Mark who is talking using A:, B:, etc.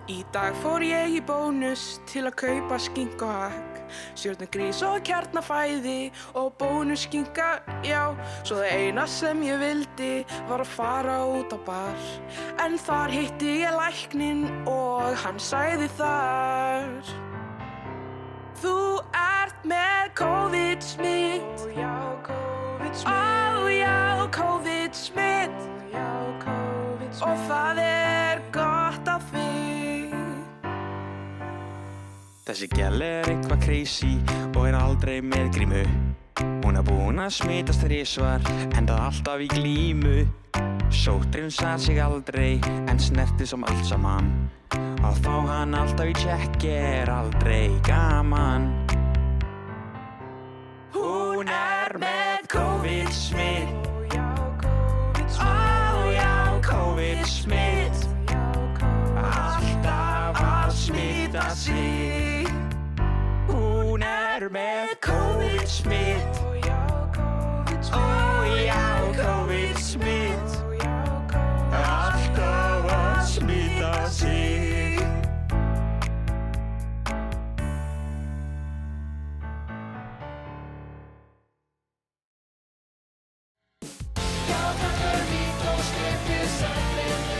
A: Í dag fór ég í Bónus til að kaupa skinku og hakk, stjörnugrís og kjarnafæði og bónusskinka, já. Svo það eina sem ég vildi var að fara út á bar, en þar hitti ég lækninn og hann sagði þar: Þú ert með COVID-smitt. Ó já, COVID-smitt. Ó já, COVID-smitt. Ó já, COVID-smitt. Og það er gott að því.
B: Þessi gæl eitthvað crazy og aldrei með grímu. Hún búin að smitast þrisvar, endað alltaf í glímu. Sóttrinn sat sig aldrei, en snerti som allt saman. Að fá hann alltaf í tjekki aldrei gaman. Hún með COVID-smitt.
A: Ó já, COVID-smitt.
B: Ó já, COVID-smitt. Alltaf að smita sig. Hún með COVID-smitt.
A: Ó já, COVID-smitt.
B: Ó já, COVID-smitt. Alltaf að smita sig.
C: Já, takk fyrir vítt og skiptið sætlir.